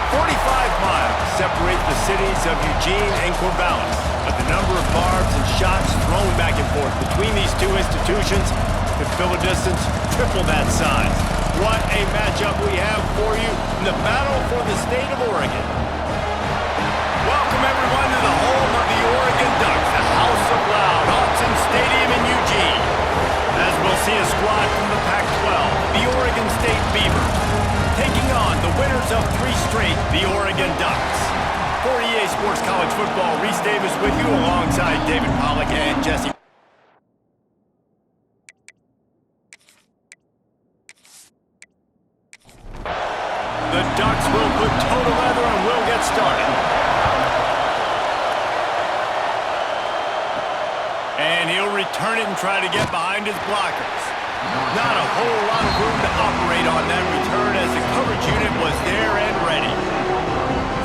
45 miles separate the cities of Eugene and Corvallis, but the number of barbs and shots thrown back and forth between these two institutions could fill a distance triple that size. What a matchup we have for you in the battle for the state of Oregon. Welcome everyone to the home of the Oregon Ducks, the House of Loud, Autzen Stadium in Eugene. As we'll see a squad from the Pac-12, the Oregon State Beavers, taking on the winners of 3 straight, the Oregon Ducks. For EA Sports College Football, Reese Davis with you alongside David Pollack and Jesse. The Ducks will put toe to leather and will get started. And he'll return it and try to get behind his blockers. Not a whole lot of room to operate on that return as the coverage unit was there and ready.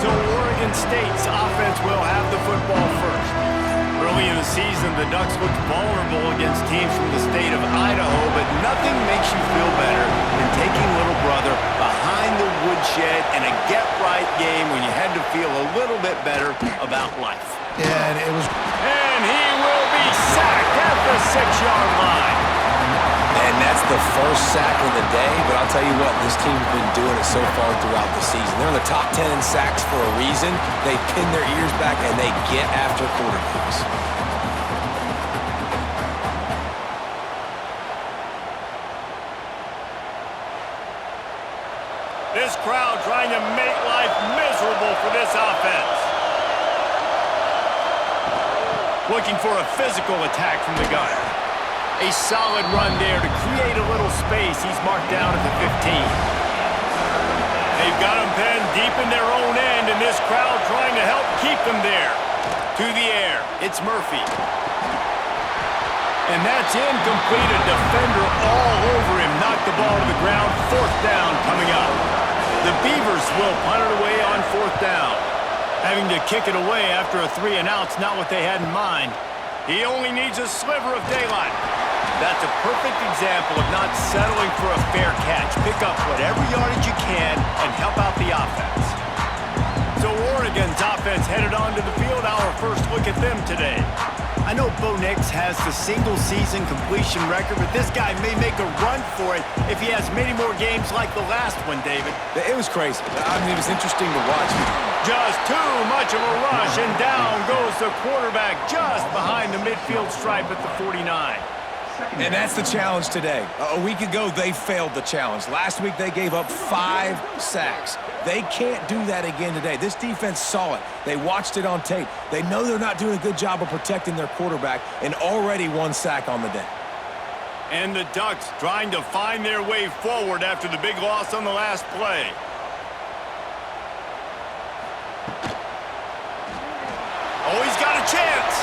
So Oregon State's offense will have the football first. Early in the season, the Ducks looked vulnerable against teams from the state of Idaho, but nothing makes you feel better than taking little brother behind the woodshed in a get-right game when you had to feel a little bit better about life. Yeah, and it was... And he will be sacked at the 6-yard line. And that's the first sack of the day, but I'll tell you what, this team's been doing it so far throughout the season. They're in the top 10 in sacks for a reason. They pin their ears back and they get after quarterbacks. This crowd trying to make life miserable for this offense. Looking for a physical attack from the gunner. A solid run there to create a little space. He's marked down at the 15. They've got him penned deep in their own end, and this crowd trying to help keep them there. To the air, it's Murphy. And that's incomplete. A defender all over him. Knocked the ball to the ground. 4th down coming up. The Beavers will punt it away on 4th down. Having to kick it away after a 3-and-out's not what they had in mind. He only needs a sliver of daylight. That's a perfect example of not settling for a fair catch. Pick up whatever yardage you can and help out the offense. So Oregon's offense headed onto the field. Our first look at them today. I know Bo Nix has the single-season completion record, but this guy may make a run for it if he has many more games like the last one, David. It was crazy. I mean, it was interesting to watch. Just too much of a rush, and down goes the quarterback just behind the midfield stripe at the 49. And that's the challenge today. A week ago, they failed the challenge. Last week, they gave up 5 sacks. They can't do that again today. This defense saw it. They watched it on tape. They know they're not doing a good job of protecting their quarterback, and already 1 sack on the day. And the Ducks trying to find their way forward after the big loss on the last play. Oh, he's got a chance.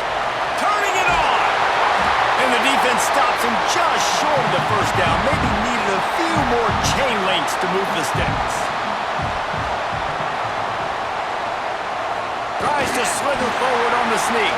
Turning it on. And the defense stops him just short of the 1st down. Maybe needed a few more chain links to move the sticks. Tries to slither forward on the sneak.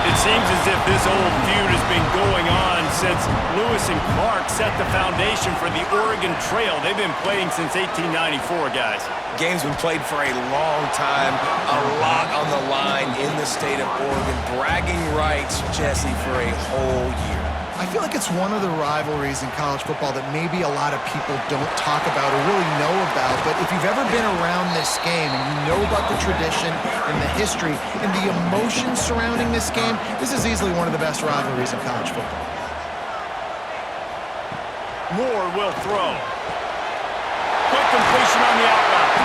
It seems as if this old feud has been going on since Lewis and Clark set the foundation for the Oregon Trail. They've been playing since 1894, guys. Game's been played for a long time, a lot on the line in the state of Oregon. Bragging rights, Jesse, for a whole year. I feel like it's one of the rivalries in college football that maybe a lot of people don't talk about or really know about, but if you've ever been around this game and you know about the tradition and the history and the emotions surrounding this game, this is easily one of the best rivalries in college football. Moore will throw. Quick completion on the outroute.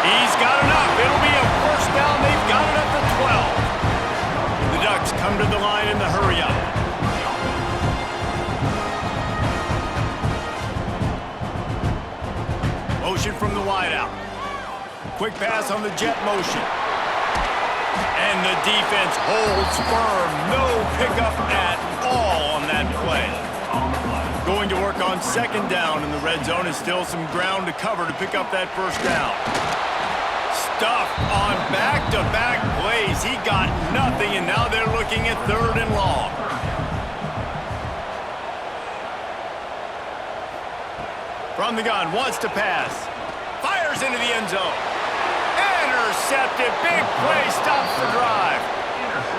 He's got enough. It'll be a 1st down. They've got it at the 12. The Ducks come to the line in the hurry-up. Motion from the wideout. Quick pass on the jet motion. And the defense holds firm. No pickup at all on that play. Going to work on 2nd down in the red zone, and still some ground to cover to pick up that 1st down. Stuffed on back-to-back plays. He got nothing, and now they're looking at 3rd and long. From the gun, wants to pass. Fires into the end zone. Intercepted. Big play. Stops the drive.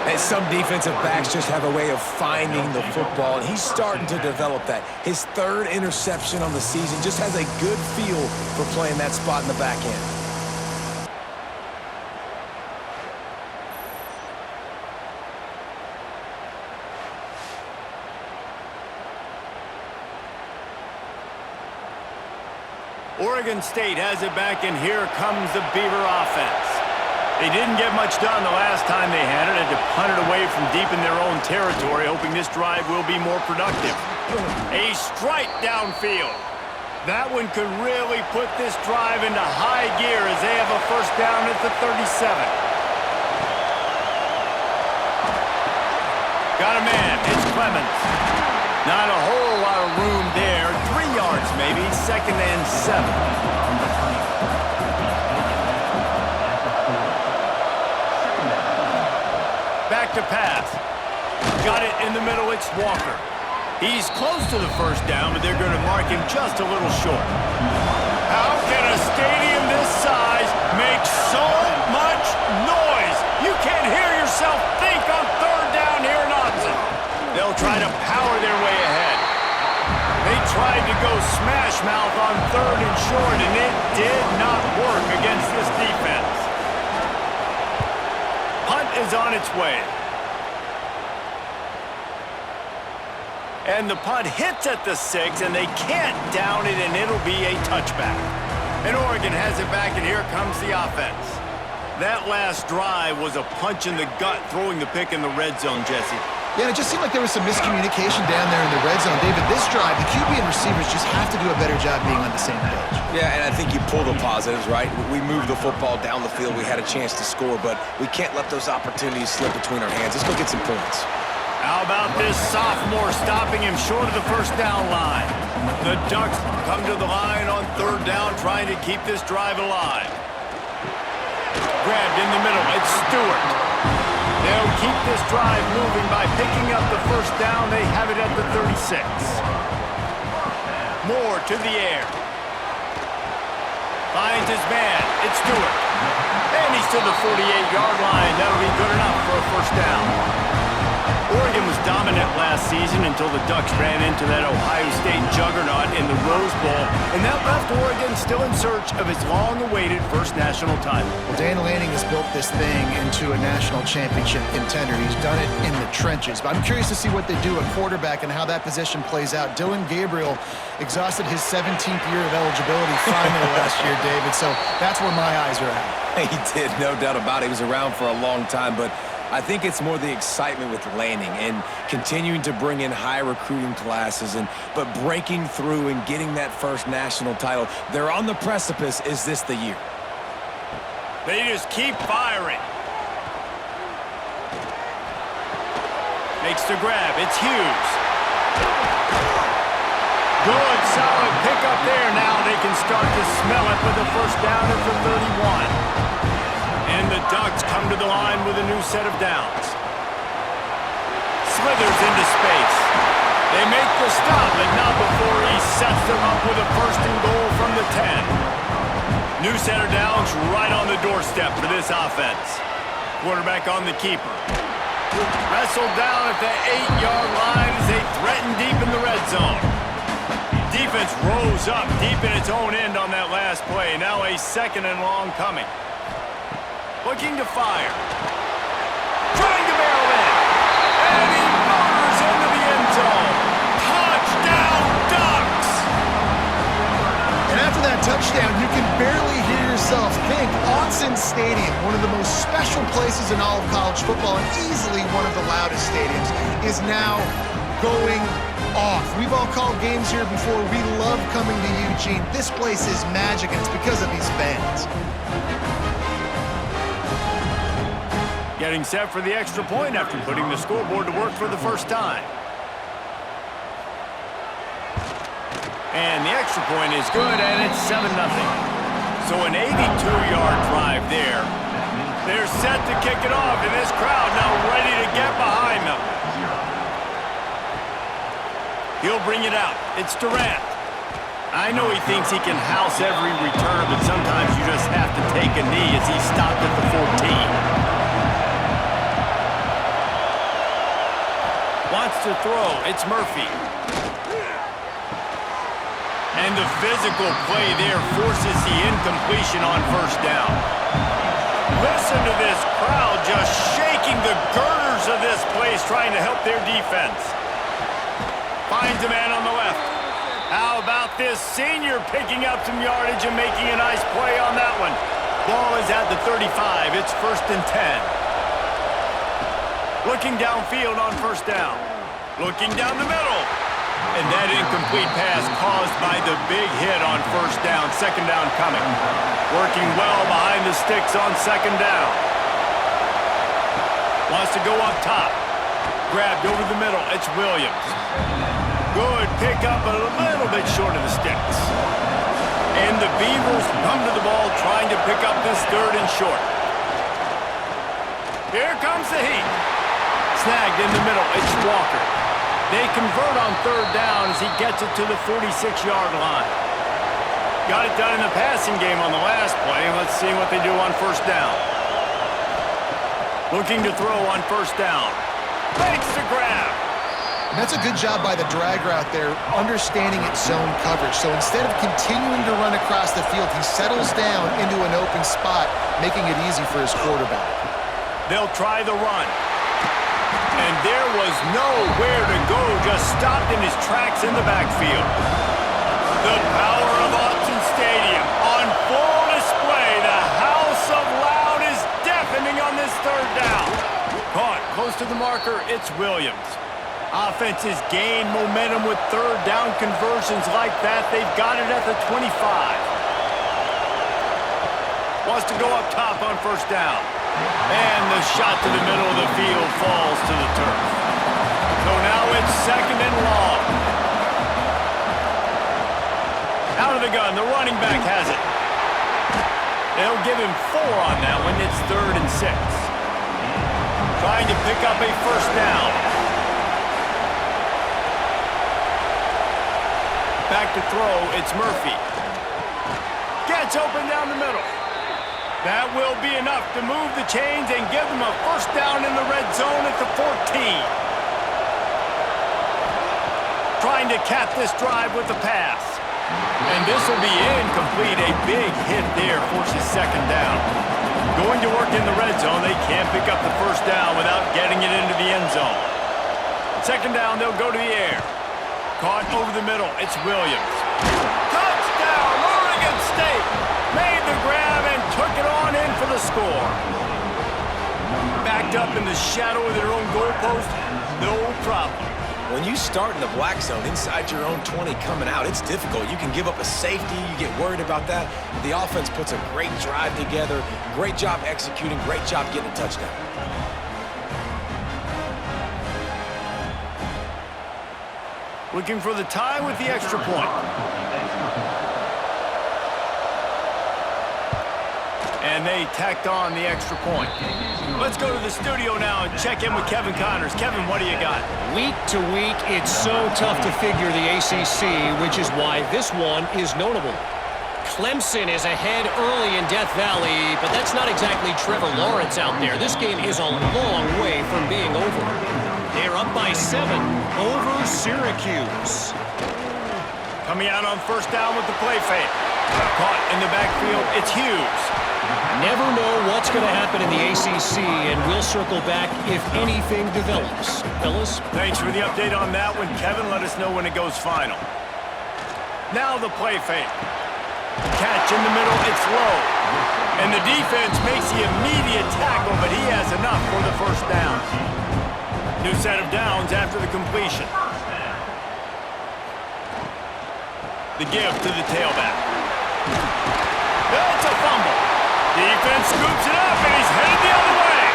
And some defensive backs just have a way of finding the football, and he's starting to develop that. His third interception on the season just has a good feel for playing that spot in the back end. Oregon State has it back, and here comes the Beaver offense. They didn't get much done the last time they had it, and to punt it away from deep in their own territory, hoping this drive will be more productive. A strike downfield. That one could really put this drive into high gear as they have a first down at the 37. Got a man. It's Clemens. Not a whole lot of room there. 3 yards maybe. 2nd and 7. Back to pass. Got it in the middle. It's Walker. He's close to the first down, but they're going to mark him just a little short. How can a stadium this size make so much noise? You can't hear yourself think on 3rd down here in Austin. They'll try to power their way ahead. They tried to go smash mouth on 3rd and short, and it did not work against this defense. Punt is on its way. And the punt hits at the 6, and they can't down it, and it'll be a touchback. And Oregon has it back, and here comes the offense. That last drive was a punch in the gut, throwing the pick in the red zone, Jesse. Yeah, it just seemed like there was some miscommunication down there in the red zone. David, this drive, the QB and receivers just have to do a better job being on the same page. Yeah, and I think you pull the positives, right? We moved the football down the field. We had a chance to score, but we can't let those opportunities slip between our hands. Let's go get some points. How about this sophomore stopping him short of the first down line? The Ducks come to the line on 3rd down, trying to keep this drive alive. Grabbed in the middle. It's Stewart. They'll keep this drive moving by picking up the first down. They have it at the 36. Moore to the air. Finds his man. It's Stewart. And he's to the 48-yard line. That'll be good enough for a first down. Oregon was dominant last season until the Ducks ran into that Ohio State juggernaut in the Rose Bowl, and that left Oregon still in search of its long-awaited first national title. Well, Dan Lanning has built this thing into a national championship contender. He's done it in the trenches. But I'm curious to see what they do at quarterback and how that position plays out. Dylan Gabriel exhausted his 17th year of eligibility finally last year, David, so that's where my eyes are at. He did, no doubt about it. He was around for a long time, but I think it's more the excitement with Lanning and continuing to bring in high recruiting classes, but breaking through and getting that first national title. They're on the precipice. Is this the year? They just keep firing. Makes the grab. It's Hughes. Good, solid pickup there. Now they can start to smell it with the first down at the 31. And the Ducks come to the line with a new set of downs. Slithers into space. They make the stop, but not before he sets them up with a 1st and goal from the 10. New set of downs right on the doorstep for this offense. Quarterback on the keeper. Wrestled down at the 8-yard line as they threaten deep in the red zone. Defense rose up deep in its own end on that last play. Now a 2nd and long coming. Looking to fire. Trying to barrel in. And he motors into the end zone. Touchdown, Ducks! And after that touchdown, you can barely hear yourself think. Autzen Stadium, one of the most special places in all of college football and easily one of the loudest stadiums, is now going off. We've all called games here before. We love coming to Eugene. This place is magic, and it's because of these fans. Getting set for the extra point after putting the scoreboard to work for the first time. And the extra point is good, and it's 7-0. So an 82-yard drive there. They're set to kick it off, and this crowd now ready to get behind them. He'll bring it out. It's Durant. I know he thinks he can house every return, but sometimes you just have take a knee as he stopped at the 14. Wants to throw. It's Murphy. And the physical play there forces the incompletion on first down. Listen to this crowd just shaking the girders of this place, trying to help their defense. Finds a man on the left. How about this senior picking up some yardage and making a nice play on that one? Ball is at the 35. It's 1st and 10. Looking downfield on first down. Looking down the middle. And that incomplete pass caused by the big hit on first down. Second down coming. Working well behind the sticks on second down. Wants to go up top. Grabbed over the middle. It's Williams. Good pickup, but a little bit short of the sticks. And the Beavers come to the ball trying to pick up this 3rd and short. Here comes the heat. Snagged in the middle. It's Walker. They convert on 3rd down as he gets it to the 46-yard line. Got it done in the passing game on the last play. Let's see what they do on first down. Looking to throw on first down. Makes the grab. And that's a good job by the drag route there, understanding its zone coverage. So instead of continuing to run across the field, he settles down into an open spot, making it easy for his quarterback. They'll try the run. And there was nowhere to go, just stopped in his tracks in the backfield. The power of Autzen Stadium on full display. The house of loud is deafening on this 3rd down. Caught close to the marker, it's Williams. Offenses gain momentum with 3rd down conversions like that. They've got it at the 25. Wants to go up top on first down. And the shot to the middle of the field falls to the turf. So now it's 2nd and long. Out of the gun, the running back has it. They'll give him 4 on that one. It's 3rd and 6. Trying to pick up a first down. Back to throw, it's Murphy. Gets open down the middle. That will be enough to move the chains and give them a first down in the red zone at the 14. Trying to cap this drive with the pass. And this will be incomplete. A big hit there forces second down. Going to work in the red zone. They can't pick up the first down without getting it into the end zone. Second down, they'll go to the air. Caught over the middle. It's Williams. Touchdown, Oregon State! Made the grab and took it on in for the score. Backed up in the shadow of their own goalpost, no problem. When you start in the black zone inside your own 20 coming out, it's difficult. You can give up a safety. You get worried about that. The offense puts a great drive together. Great job executing. Great job getting a touchdown. Looking for the tie with the extra point. And they tacked on the extra point. Let's go to the studio now and check in with Kevin Connors. Kevin, what do you got? Week to week, it's so tough to figure the ACC, which is why this one is notable. Clemson is ahead early in Death Valley, but that's not exactly Trevor Lawrence out there. This game is a long way from being over. They're up by 7 over Syracuse. Coming out on first down with the play fake. Caught in the backfield, it's Hughes. Never know what's going to happen in the ACC, and we'll circle back if anything develops. Fellas? Thanks for the update on that one, Kevin. Let us know when it goes final. Now the play fake. Catch in the middle, it's low. And the defense makes the immediate tackle, but he has enough for the first down. New set of downs after the completion. The give to the tailback. That's a fumble. Defense scoops it up, and he's headed the other way.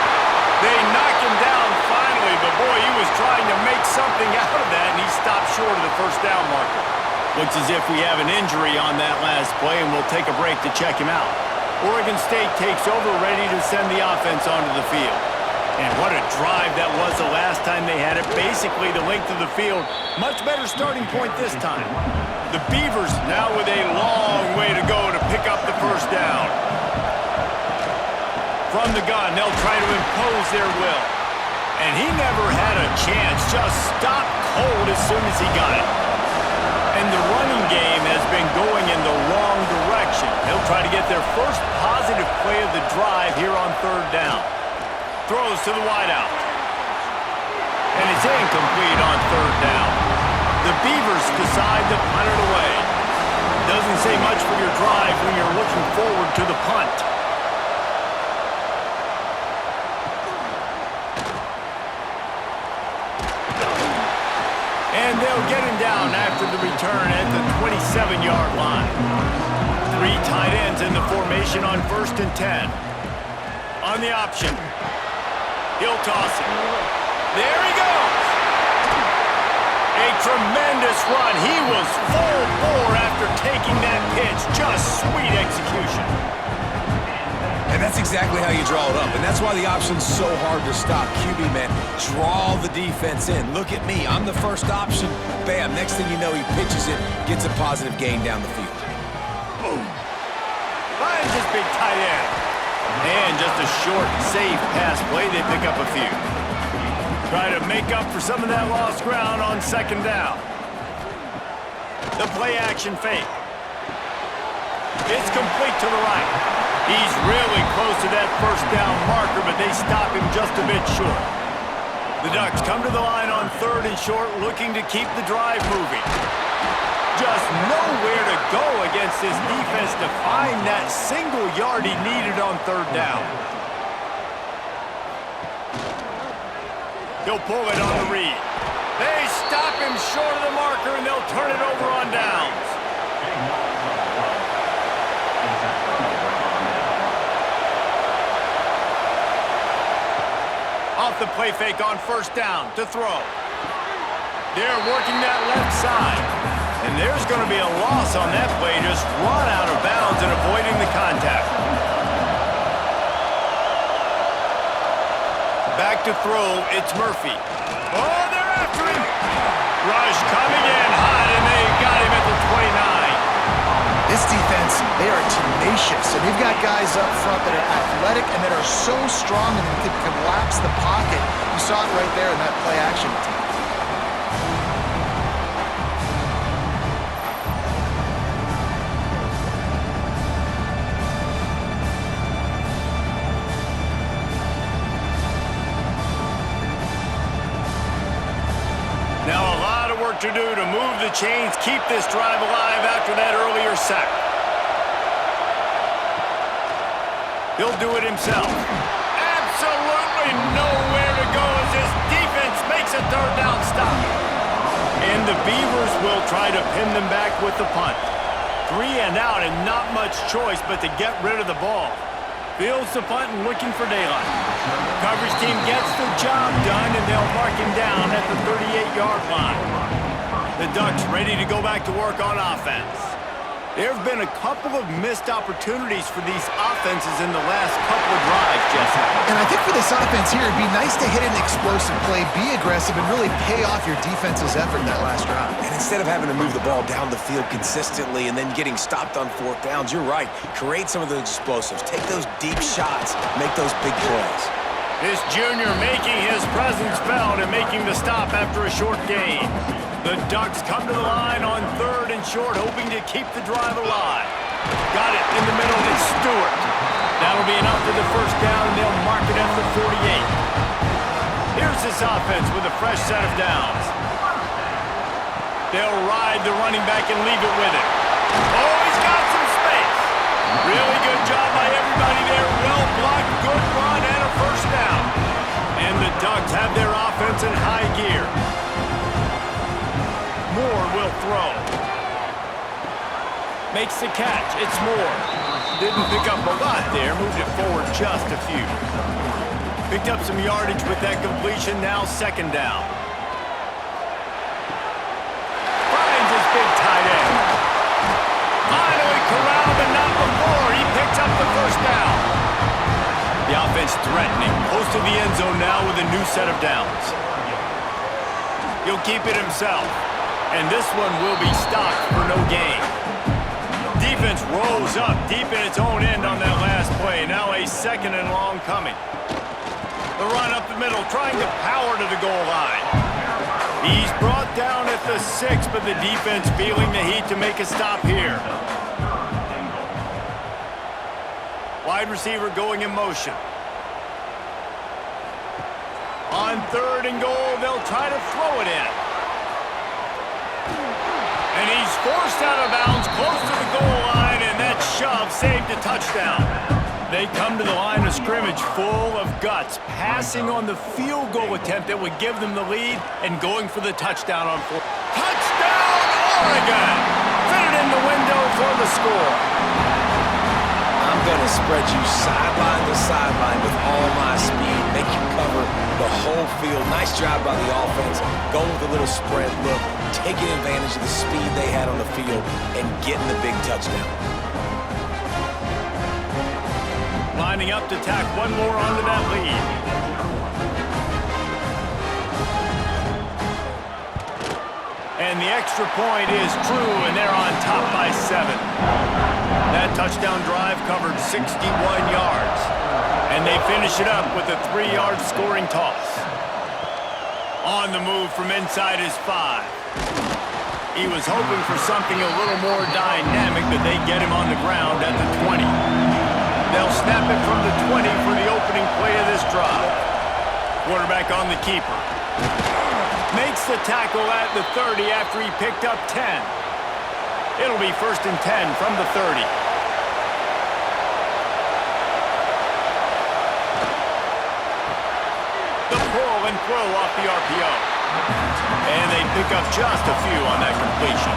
They knock him down finally, but boy, he was trying to make something out of that, and he stopped short of the first down marker. Looks as if we have an injury on that last play, and we'll take a break to check him out. Oregon State takes over, ready to send the offense onto the field. And what a drive that was the last time they had it. Basically the length of the field. Much better starting point this time. The Beavers now with a long way to go to pick up the first down. From the gun, they'll try to impose their will. And he never had a chance, just stopped cold as soon as he got it. And the running game has been going in the wrong direction. They'll try to get their first positive play of the drive here on third down. Throws to the wideout. And it's incomplete on third down. The Beavers decide to punt it away. Doesn't say much for your drive when you're looking forward to the punt. And they'll get him down after the return at the 27-yard line. 3 tight ends in the formation on 1st and 10. On the option. He'll toss it. There he goes. A tremendous run. He was full bore after taking that pitch. Just sweet execution. And that's exactly how you draw it up. And that's why the option's so hard to stop. QB, man, draw the defense in. Look at me. I'm the first option. Bam. Next thing you know, he pitches it, gets a positive gain down the field. Boom. Finds his big tight end. And just a short, safe pass play. They pick up a few. Try to make up for some of that lost ground on 2nd down. The play action fake. It's complete to the right. He's really close to that 1st down marker, but they stop him just a bit short. The Ducks come to the line on 3rd and short, looking to keep the drive moving. Just nowhere to go against this defense to find that single yard he needed on 3rd down. He'll pull it on the read. They stop him short of the marker, and they'll turn it over on downs. Off the play fake on 1st down to throw. They're working that left side. And there's going to be a loss on that play. Just run out of bounds and avoiding the contact. Back to throw, it's Murphy. Oh, they're after him. Rush coming in hot, and they got him at the 29. This defense, they are tenacious, and they've got guys up front that are athletic and that are so strong and can collapse the pocket. You saw it right there in that play action attempt. Now a lot of work to do to move the chains, keep this drive alive after that earlier sack. He'll do it himself. Absolutely nowhere to go as this defense makes a 3rd down stop. And the Beavers will try to pin them back with the punt. 3 and out and not much choice but to get rid of the ball. Fields the punt and looking for daylight. Coverage team gets the job done, and they'll mark him down at the 38-yard line. The Ducks ready to go back to work on offense. There have been a couple of missed opportunities for these offenses in the last couple of drives, Jesse. And I think for this offense here, it'd be nice to hit an explosive play, be aggressive, and really pay off your defense's effort in that last drive. And instead of having to move the ball down the field consistently and then getting stopped on 4th downs, you're right. Create some of those explosives. Take those deep shots. Make those big plays. This junior making his presence felt and making the stop after a short gain. The Ducks come to the line on 3rd and short, hoping to keep the drive alive. Got it in the middle, it's Stewart. That'll be enough for the 1st down, and they'll mark it at the 48. Here's this offense with a fresh set of downs. They'll ride the running back and leave it with him. Oh, he's got some space. Really good job by everybody there. Well blocked, good run, and a 1st down. And the Ducks have their offense in high gear. Moore will throw. Makes the catch. It's Moore. Didn't pick up a lot there. Moved it forward just a few. Picked up some yardage with that completion. Now 2nd down. Finds his big tight end. Finally corralled, but not before. He picks up the 1st down. The offense threatening. Close to the end zone now with a new set of downs. He'll keep it himself. And this one will be stopped for no gain. Defense rolls up deep in its own end on that last play. Now a 2nd second and long coming. The run up the middle, trying to power to the goal line. He's brought down at the 6, but the defense feeling the heat to make a stop here. Wide receiver going in motion. On 3rd and goal, they'll try to throw it in. And he's forced out of bounds close to the goal line, and that shove saved a touchdown. They come to the line of scrimmage full of guts, passing on the field goal attempt that would give them the lead and going for the touchdown on 4. Touchdown, Oregon! Fitted in the window for the score. I'm going to spread you sideline to sideline with all my speed, make you cover the whole field. Nice job by the offense, going with a little spread look, taking advantage of the speed they had on the field and getting the big touchdown. Lining up to tack one more onto that lead. And the extra point is true, and they're on top by 7. That touchdown drive covered 61 yards. And they finish it up with a 3-yard scoring toss. On the move from inside his 5. He was hoping for something a little more dynamic, but they get him on the ground at the 20. They'll snap it from the 20 for the opening play of this drive. Quarterback on the keeper. Makes the tackle at the 30 after he picked up 10. It'll be 1st and 10 from the 30. The pull and throw off the RPO. And they pick up just a few on that completion.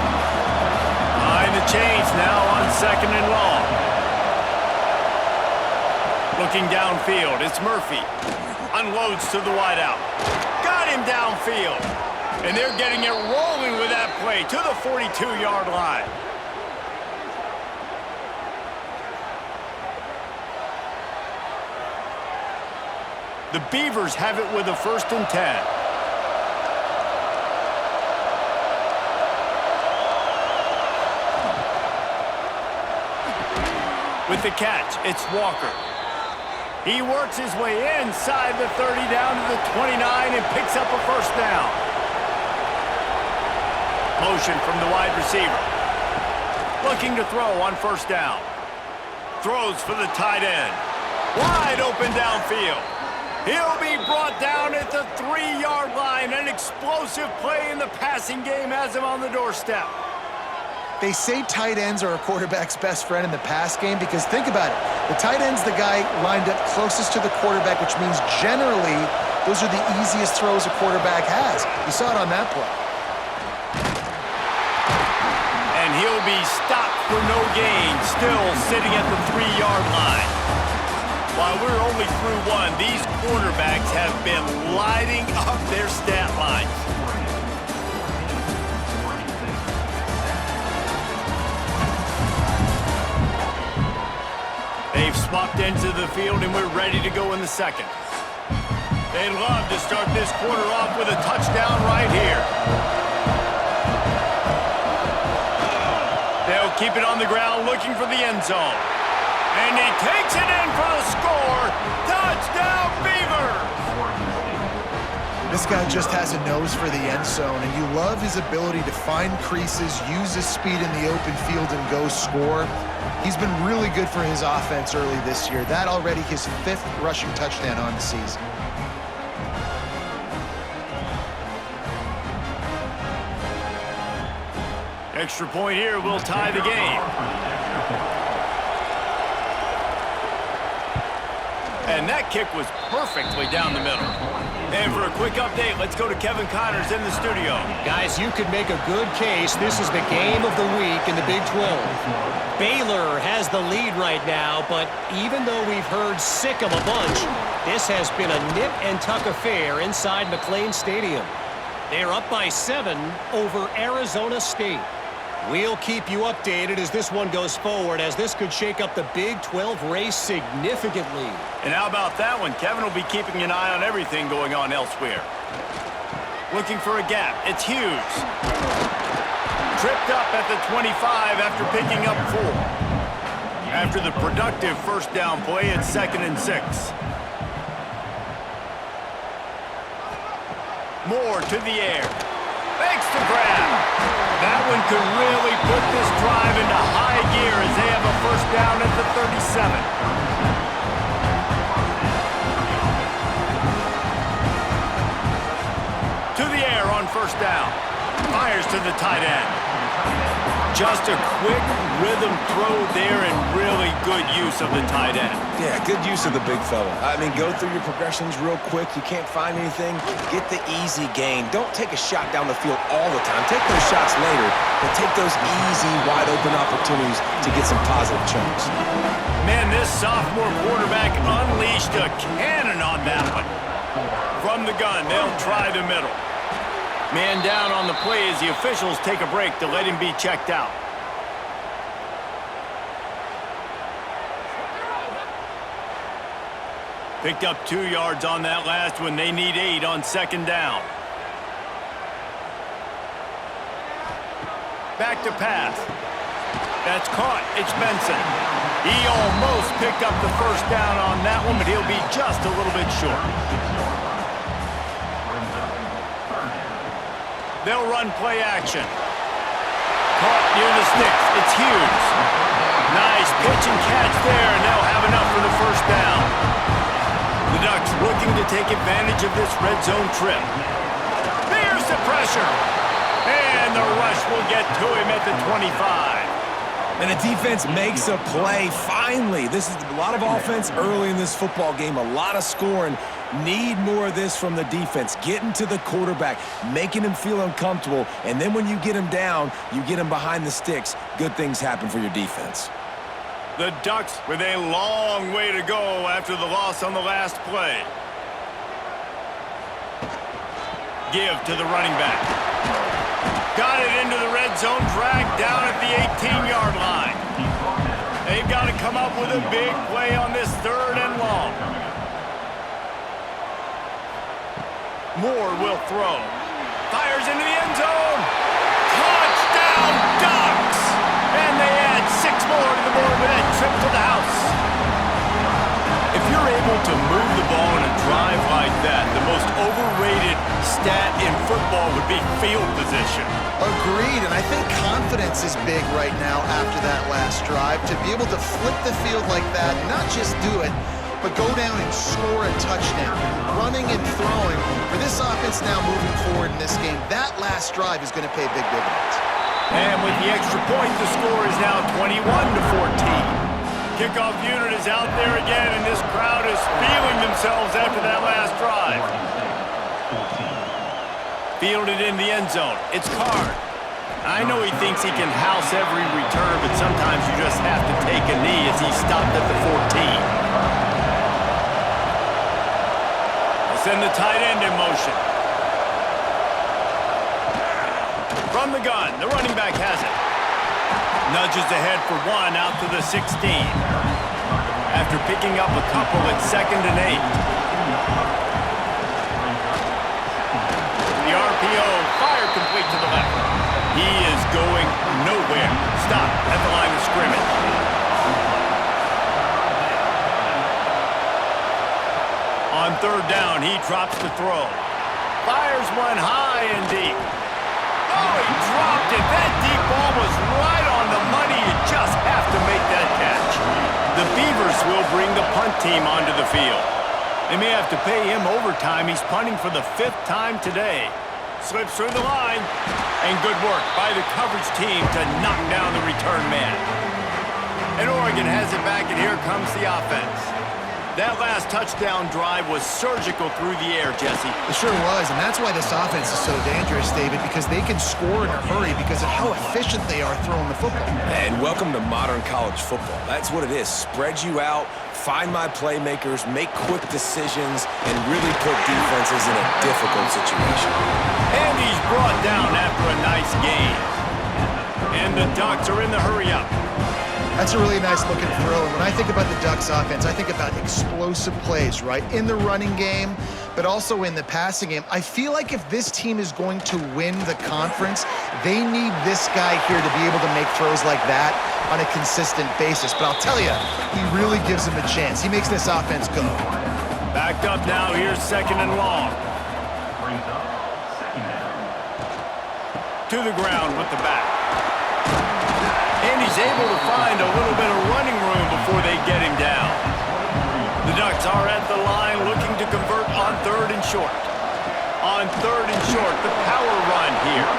Behind the chains now on 2nd and long. Looking downfield, it's Murphy. Unloads to the wideout. Got him downfield. And they're getting it rolling with that play to the 42-yard line. The Beavers have it with a 1st and 10. With the catch, it's Walker. He works his way inside the 30 down to the 29 and picks up a 1st down. Motion from the wide receiver. Looking to throw on 1st down. Throws for the tight end. Wide open downfield. He'll be brought down at the 3-yard line. An explosive play in the passing game has him on the doorstep. They say tight ends are a quarterback's best friend in the pass game because think about it. The tight end's the guy lined up closest to the quarterback, which means generally those are the easiest throws a quarterback has. You saw it on that play. And he'll be stopped for no gain, still sitting at the 3-yard line. While we're only through one, these quarterbacks have been lighting up their stat lines. They've swapped into the field, and we're ready to go in the second. They love to start this quarter off with a touchdown right here. They'll keep it on the ground, looking for the end zone. And he takes it in for the score. Touchdown, Beavers! This guy just has a nose for the end zone, and you love his ability to find creases, use his speed in the open field, and go score. He's been really good for his offense early this year. That already his 5th rushing touchdown on the season. Extra point here will tie the game. And that kick was perfectly down the middle. And for a quick update, let's go to Kevin Connors in the studio. Guys, you could make a good case. This is the game of the week in the Big 12. Baylor has the lead right now, but even though we've heard sick of a bunch, this has been a nip-and-tuck affair inside McLean Stadium. They're up by 7 over Arizona State. We'll keep you updated as this one goes forward, as this could shake up the Big 12 race significantly. And how about that one? Kevin will be keeping an eye on everything going on elsewhere. Looking for a gap. It's Hughes. Tripped up at the 25 after picking up 4. after the productive first down play at 2nd and 6. Moore to the air. Makes the grab. That one could really put this drive into high gear as they have a first down at the 37. To the air on first down. Fires to the tight end. Just a quick rhythm throw there and really good use of the tight end. Yeah, good use of the big fella. I mean, go through your progressions real quick. You can't find anything. Get the easy gain. Don't take a shot down the field all the time. Take those shots later, but take those easy, wide-open opportunities to get some positive chunks. Man, this sophomore quarterback unleashed a cannon on that one. From the gun, they'll try the middle. Man down on the play as the officials take a break to let him be checked out. Picked up 2 yards on that last one. They need 8 on second down. Back to pass. That's caught. It's Benson. He almost picked up the first down on that one, but he'll be just a little bit short. They'll run play action. Caught near the sticks. It's Hughes. Nice pitch and catch there, and they'll have enough for the first down. The Ducks looking to take advantage of this red zone trip. There's the pressure. And the rush will get to him at the 25. And the defense makes a play, finally. This is a lot of offense early in this football game, a lot of scoring. Need more of this from the defense. Getting to the quarterback, making him feel uncomfortable, and then when you get him down, you get him behind the sticks. Good things happen for your defense. The Ducks with a long way to go after the loss on the last play. Give to the running back. Got it into the red zone, dragged down at the 18-yard line. They've got to come up with a big play on this 3rd and long. Moore will throw. Fires into the end zone. Touchdown, Ducks! And they add 6 more to the board with that trip to the house. If you're able to move the ball in a drive like that, the most overrated stat in football would be field position. Agreed, and I think confidence is big right now after that last drive. To be able to flip the field like that, not just do it, but go down and score a touchdown. Running and throwing. For this offense now moving forward in this game, that last drive is going to pay big dividends. And with the extra point, the score is now 21-14. Kickoff unit is out there again, and this crowd is feeling themselves after that last drive. Fielded in the end zone. It's Card. I know he thinks he can house every return, but sometimes you just have to take a knee as he stopped at the 14. They'll send the tight end in motion. From the gun, the running back has it. Nudges ahead for 1 out to the 16. After picking up a couple at 2nd and 8. The RPO, fire complete to the left. He is going nowhere. Stop at the line of scrimmage. On 3rd down, he drops the throw. Fires one high and deep. Oh, he dropped it. That deep ball was right on the money. You just have to make that catch. The Beavers will bring the punt team onto the field. They may have to pay him overtime. He's punting for the 5th time today. Slips through the line. And good work by the coverage team to knock down the return man. And Oregon has it back, and here comes the offense. That last touchdown drive was surgical through the air, Jesse. It sure was, and that's why this offense is so dangerous, David, because they can score in a hurry because of how efficient they are throwing the football. And welcome to modern college football. That's what it is. Spread you out, find my playmakers, make quick decisions, and really put defenses in a difficult situation. And he's brought down after a nice gain. And the Ducks are in the hurry-up. That's a really nice looking throw. And when I think about the Ducks offense, I think about explosive plays, right? In the running game, but also in the passing game. I feel like if this team is going to win the conference, they need this guy here to be able to make throws like that on a consistent basis. But I'll tell you, he really gives them a chance. He makes this offense go. Backed up now. Here's 2nd and long. To the ground with the back. And he's able to find a little bit of running room before they get him down. The Ducks are at the line looking to convert on 3rd and short. On 3rd and short, the power run here.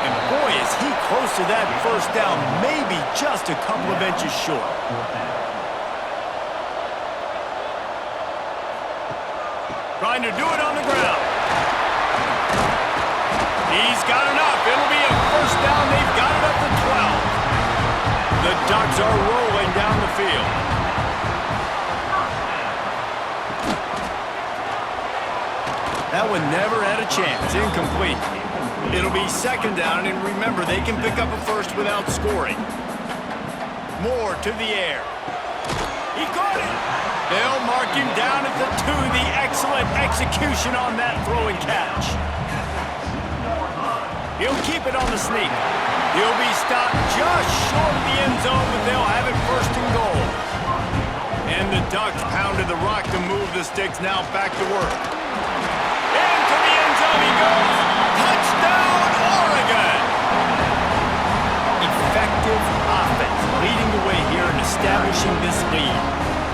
And boy, is he close to that first down, maybe just a couple of inches short. Trying to do it on the ground. He's got enough. It'll be a first down. They've got it up to 12. The Ducks are rolling down the field. That one never had a chance. Incomplete. It'll be 2nd down, and remember, they can pick up a first without scoring. Moore to the air. He caught it. They'll mark him down at the 2. The excellent execution on that throw and catch. He'll keep it on the sneak. He'll be stopped just short of the end zone, but they'll have it 1st and goal. And the Ducks pounded the rock to move the sticks. Now back to work. Into the end zone he goes. Touchdown, Oregon! Effective offense leading the way here and establishing this lead.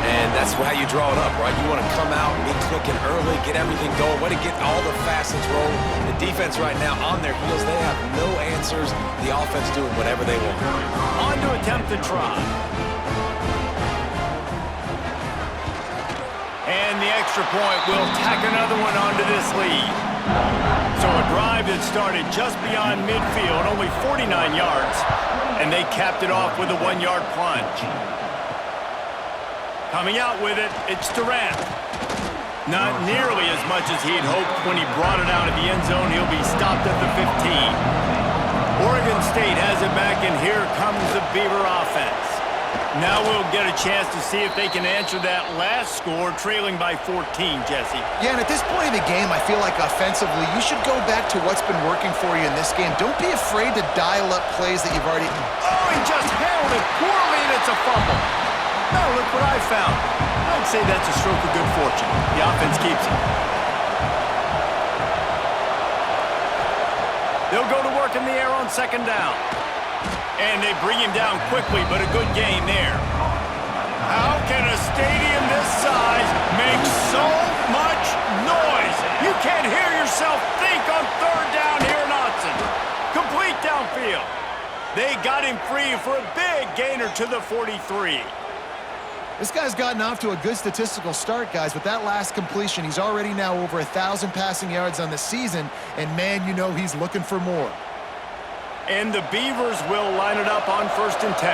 And that's how you draw it up, right? You want to come out, be clicking early, get everything going, want to get all the facets rolling. The defense right now on their heels, they have no answers. The offense doing whatever they want. On to attempt the try. And the extra point will tack another one onto this lead. So a drive that started just beyond midfield, only 49 yards, and they capped it off with a 1-yard plunge. Coming out with it, it's Durant. Not nearly as much as he had hoped when he brought it out of the end zone. He'll be stopped at the 15. Oregon State has it back, and here comes the Beaver offense. Now we'll get a chance to see if they can answer that last score, trailing by 14, Jesse. Yeah, and at this point in the game, I feel like offensively, you should go back to what's been working for you in this game. Don't be afraid to dial up plays that you've already... Oh, he just handled it poorly, and it's a fumble. Now look what I found. I'd say that's a stroke of good fortune. The offense keeps it. They'll go to work in the air on 2nd down. And they bring him down quickly, but a good game there. How can a stadium this size make so much noise? You can't hear yourself think on 3rd down here in Autzen. Complete downfield. They got him free for a big gainer to the 43. This guy's gotten off to a good statistical start, guys. With that last completion, he's already now over 1,000 passing yards on the season, and man, you know he's looking for more. And the Beavers will line it up on 1st and 10.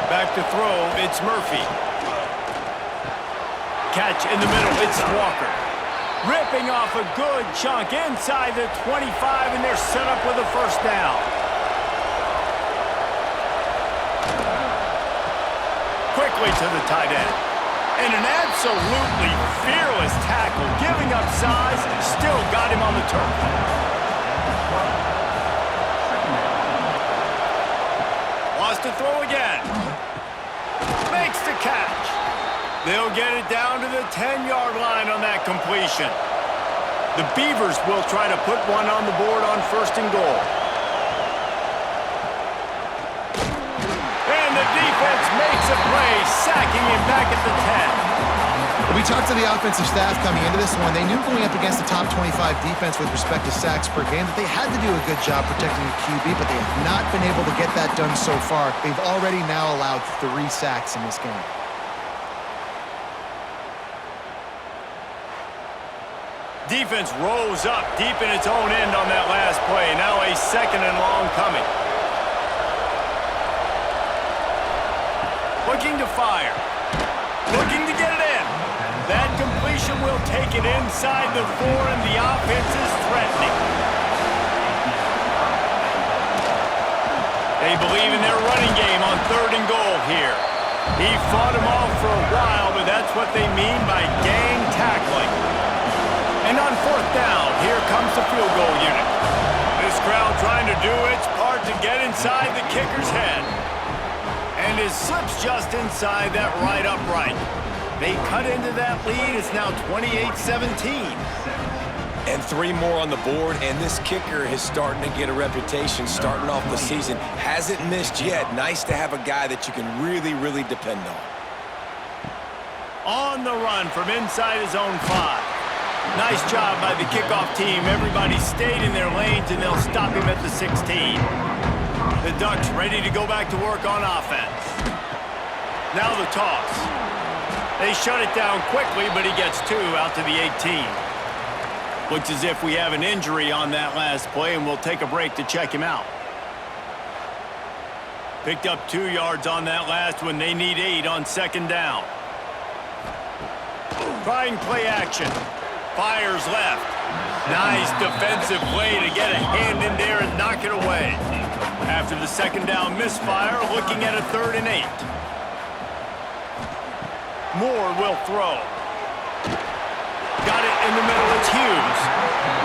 Back to throw, it's Murphy. Catch in the middle, it's Walker. Ripping off a good chunk inside the 25, and they're set up with a 1st down. Quickly to the tight end. And an absolutely fearless tackle, giving up size, still got him on the turf. Wants to throw again. Makes the catch. They'll get it down to the 10-yard line on that completion. The Beavers will try to put one on the board on 1st and goal. And the defense makes a play, sacking him back at the 10. We talked to the offensive staff coming into this one. They knew going up against the top 25 defense with respect to sacks per game that they had to do a good job protecting the QB, but they have not been able to get that done so far. They've already now allowed 3 sacks in this game. Defense rolls up deep in its own end on that last play. Now a 2nd and long coming. Looking to fire. Looking to get it in. That completion will take it inside the 4, and the offense is threatening. They believe in their running game on 3rd and goal here. He fought him off for a while, but that's what they mean by gang tackling. And on 4th down, here comes the field goal unit. This crowd trying to do its part to get inside the kicker's head. And it slips just inside that right upright. They cut into that lead. It's now 28-17. And 3 more on the board, and this kicker is starting to get a reputation starting off the season. Hasn't missed yet. Nice to have a guy that you can really, really depend on. On the run from inside his own 5. Nice job by the kickoff team. Everybody stayed in their lanes, and they'll stop him at the 16. The Ducks ready to go back to work on offense. Now the toss. They shut it down quickly, but he gets 2 out to the 18. Looks as if we have an injury on that last play, and we'll take a break to check him out. Picked up 2 yards on that last one. They need 8 on 2nd down. Trying play action. Fires left. Nice defensive play to get a hand in there and knock it away. After the 2nd down misfire, looking at a 3rd and 8. Moore will throw. Got it in the middle. It's Hughes.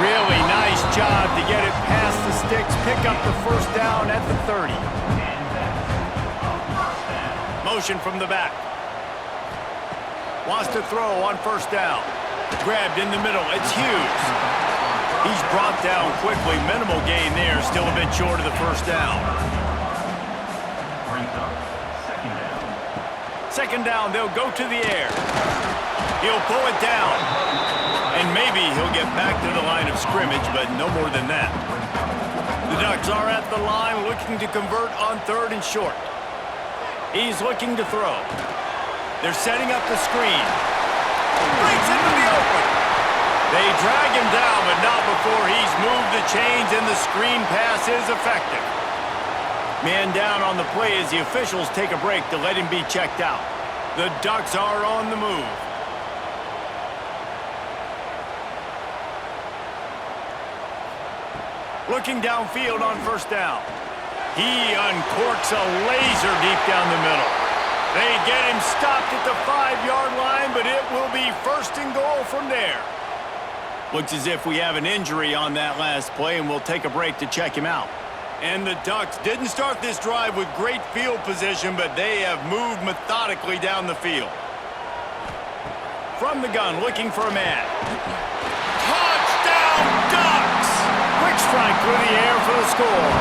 Really nice job to get it past the sticks. Pick up the 1st down at the 30. Motion from the back. Wants to throw on 1st down. Grabbed in the middle. It's Hughes. He's brought down quickly. Minimal gain there. Still a bit short of the 1st down. 2nd down. They'll go to the air. He'll pull it down. And maybe he'll get back to the line of scrimmage, but no more than that. The Ducks are at the line looking to convert on 3rd and short. He's looking to throw. They're setting up the screen. Breaks into the open. They drag him down, but not before he's moved the chains, and the screen pass is effective. Man down on the play as the officials take a break to let him be checked out. The Ducks are on the move. Looking downfield on 1st down. He uncorks a laser deep down the middle. They get him stopped at the 5-yard line, but it will be 1st and goal from there. Looks as if we have an injury on that last play, and we'll take a break to check him out. And the Ducks didn't start this drive with great field position, but they have moved methodically down the field. From the gun, looking for a man. Touchdown, Ducks! Quick strike through the air for the score.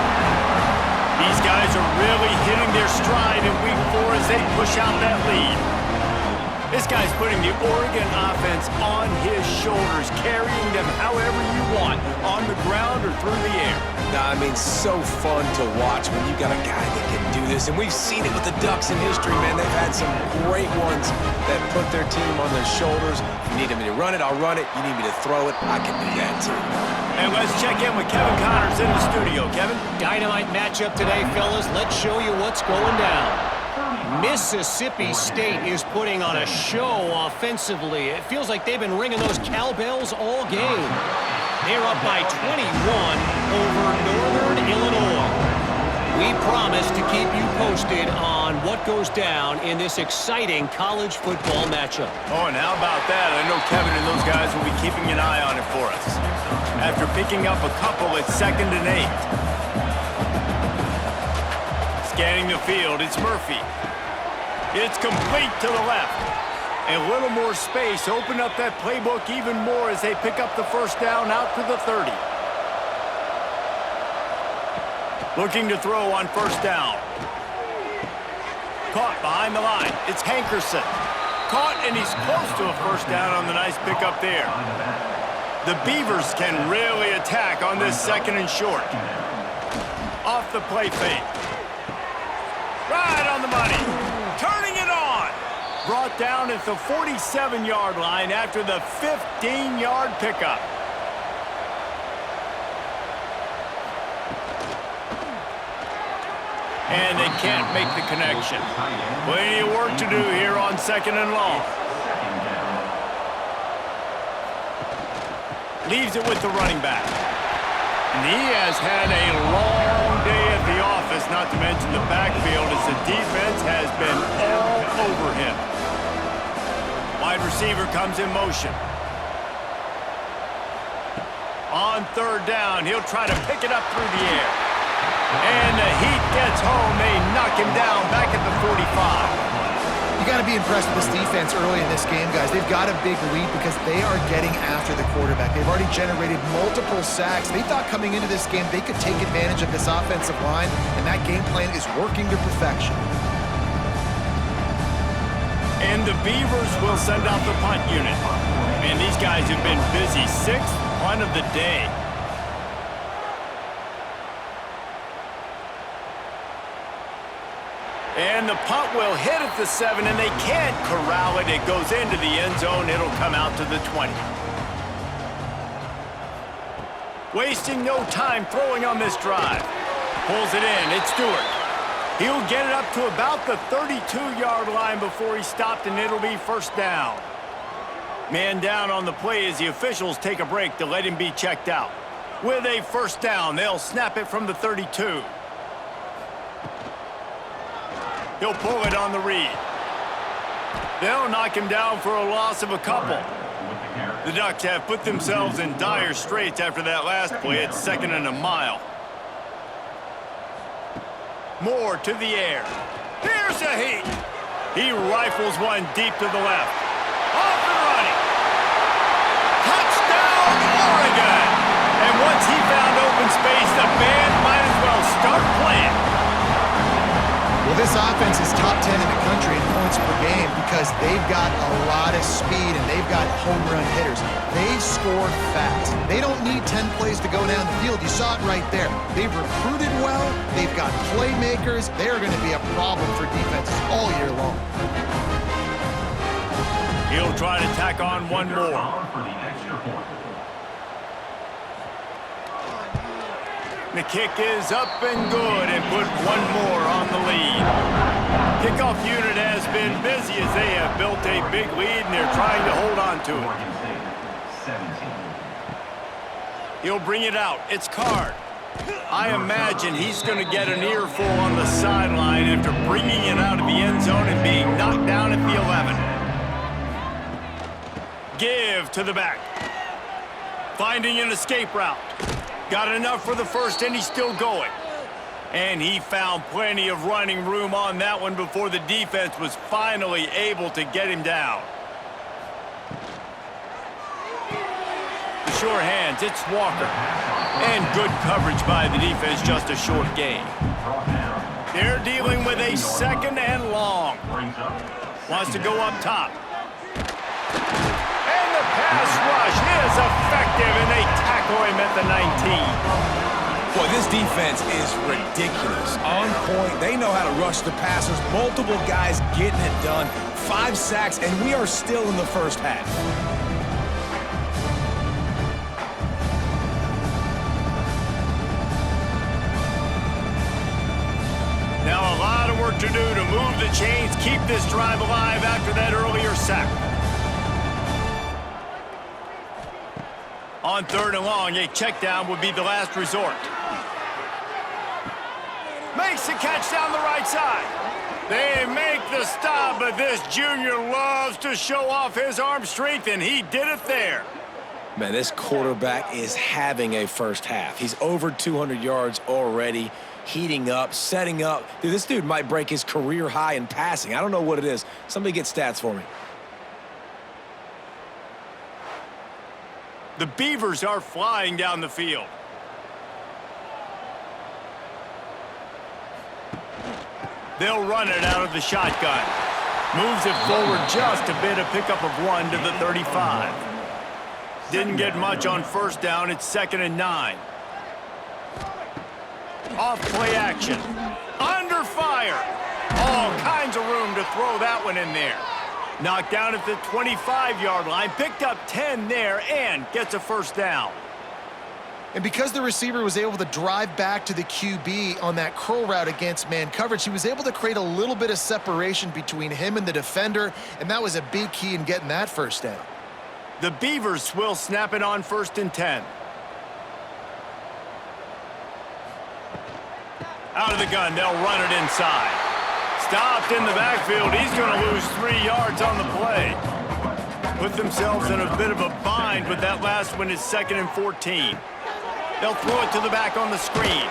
These guys are really hitting their stride in week 4 as they push out that lead. This guy's putting the Oregon offense on his shoulders, carrying them however you want, on the ground or through the air. I mean, so fun to watch when you got a guy that can do this. And we've seen it with the Ducks in history, man. They've had some great ones that put their team on their shoulders. If you need me to run it, I'll run it. You need me to throw it, I can do that too. And let's check in with Kevin Connors in the studio. Kevin? Dynamite matchup today, fellas. Let's show you what's going down. Mississippi State is putting on a show offensively. It feels like they've been ringing those cowbells all game. They're up by 21 over Northern Illinois. We promise to keep you posted on what goes down in this exciting college football matchup. Oh, and how about that? I know Kevin and those guys will be keeping an eye on it for us. After picking up a couple at 2nd and 8. Scanning the field, it's Murphy. It's complete to the left. A little more space. Open up that playbook even more as they pick up the 1st down out to the 30. Looking to throw on 1st down. Caught behind the line. It's Hankerson. Caught, and he's close to a 1st down on the nice pickup there. The Beavers can really attack on this 2nd and short. Off the play fake. Right on the money. Turning it on. Brought down at the 47-yard line after the 15-yard pickup. And they can't make the connection. Plenty of work to do here on 2nd and long. Leaves it with the running back. And he has had a long day at the office, not to mention the backfield, as the defense has been all over him. Wide receiver comes in motion. On 3rd down, he'll try to pick it up through the air. And the heat gets home. They knock him down back at the 45. You got to be impressed with this defense early in this game, guys. They've got a big lead because they are getting after the quarterback. They've already generated multiple sacks. They thought coming into this game they could take advantage of this offensive line, and that game plan is working to perfection. And the Beavers will send out the punt unit. Man, these guys have been busy. 6th punt of the day. And the punt will hit at the 7, and they can't corral it. It goes into the end zone. It'll come out to the 20. Wasting no time throwing on this drive. Pulls it in. It's Stewart. He'll get it up to about the 32-yard line before he stopped, and it'll be first down. Man down on the play as the officials take a break to let him be checked out. With a first down, they'll snap it from the 32. He'll pull it on the read. They'll knock him down for a loss of a couple. The Ducks have put themselves in dire straits after that last play. It's 2nd and a mile. Moore to the air. Here's a heat. He rifles one deep to the left. Off and running. Touchdown, Oregon! And once he found open space, the band might as well start playing. Well, this offense is top 10 in the country in points per game because they've got a lot of speed and they've got home run hitters. They score fast. They don't need 10 plays to go down the field. You saw it right there. They've recruited well. They've got playmakers. They're going to be a problem for defenses all year long. He'll try to tack on one more. The kick is up and good and put one more on the lead. Kickoff unit has been busy as they have built a big lead and they're trying to hold on to it. He'll bring it out. It's Card. I imagine he's going to get an earful on the sideline after bringing it out of the end zone and being knocked down at the 11. Give to the back. Finding an escape route. Got enough for the first, and he's still going. And he found plenty of running room on that one before the defense was finally able to get him down. The sure hands, it's Walker. And good coverage by the defense, just a short gain. They're dealing with a 2nd and long. Wants to go up top. And the pass rush is effective, and they tackle him at the 19. Boy, this defense is ridiculous. On point. They know how to rush the passers. Multiple guys getting it done. 5 sacks, and we are still in the first half. Now a lot of work to do to move the chains, keep this drive alive after that earlier sack. On 3rd and long, a check down would be the last resort. Makes the catch down the right side. They make the stop, but this junior loves to show off his arm strength, and he did it there. Man, this quarterback is having a first half. He's over 200 yards already, heating up, setting up. Dude, this dude might break his career high in passing. I don't know what it is. Somebody get stats for me. The Beavers are flying down the field. They'll run it out of the shotgun. Moves it forward just a bit, a pickup of 1 to the 35. Didn't get much on first down. It's 2nd and 9. Off play action. Under fire. All kinds of room to throw that one in there. Knocked down at the 25-yard line. Picked up 10 there and gets a first down. And because the receiver was able to drive back to the QB on that curl route against man coverage, he was able to create a little bit of separation between him and the defender, and that was a big key in getting that first down. The Beavers will snap it on 1st and 10. Out of the gun, they'll run it inside. Stopped in the backfield. He's going to lose 3 yards on the play. Put themselves in a bit of a bind, but that last one is 2nd and 14. They'll throw it to the back on the screen.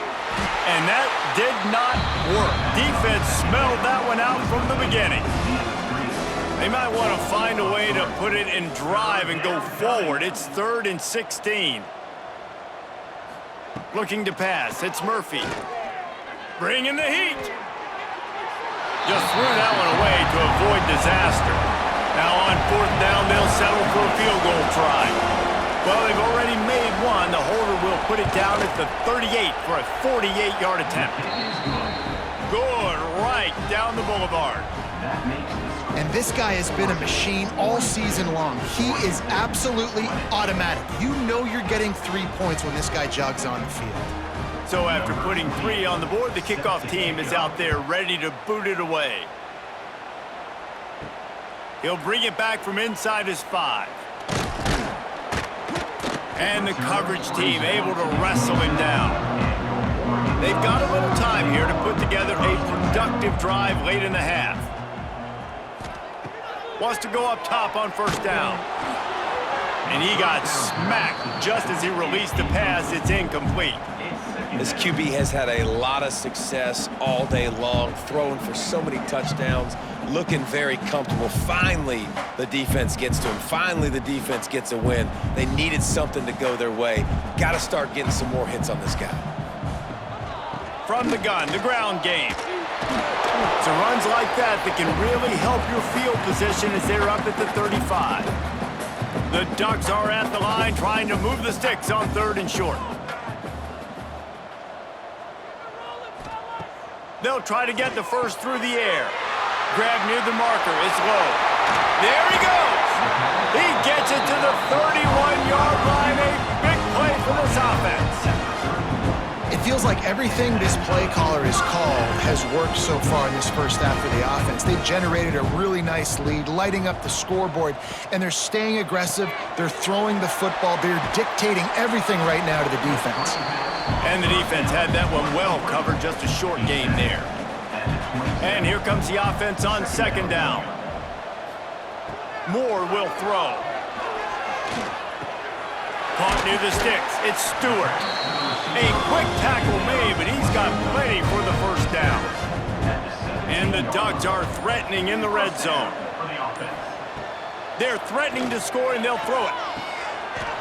And that did not work. Defense smelled that one out from the beginning. They might want to find a way to put it in drive and go forward. It's 3rd and 16. Looking to pass. It's Murphy. Bringing the heat. Just threw that one away to avoid disaster. Now on 4th down, they'll settle for a field goal try. Well, they've already made one. The holder will put it down at the 38 for a 48-yard attempt. Good, right down the boulevard. And this guy has been a machine all season long. He is absolutely automatic. You know you're getting 3 points when this guy jogs on the field. So after putting 3 on the board, the kickoff team is out there ready to boot it away. He'll bring it back from inside his 5. And the coverage team able to wrestle him down. They've got a little time here to put together a productive drive late in the half. Wants to go up top on 1st down. And he got smacked just as he released the pass. It's incomplete. This QB has had a lot of success all day long, throwing for so many touchdowns, looking very comfortable. Finally, the defense gets to him. Finally, the defense gets a win. They needed something to go their way. Got to start getting some more hits on this guy. From the gun, the ground game. It's runs like that that can really help your field position as they're up at the 35. The Ducks are at the line trying to move the sticks on 3rd and short. They'll try to get the first through the air. Grab near the marker. It's low. There he goes. He gets it to the 31-yard line. A big play for this offense. It feels like everything this play caller has called has worked so far in this first half for the offense. They've generated a really nice lead, lighting up the scoreboard, and they're staying aggressive. They're throwing the football. They're dictating everything right now to the defense. And the defense had that one well covered, just a short gain there. And here comes the offense on 2nd down. Moore will throw. Caught near the sticks. It's Stewart. A quick tackle made, but he's got plenty for the 1st down. And the Ducks are threatening in the red zone. They're threatening to score, and they'll throw it.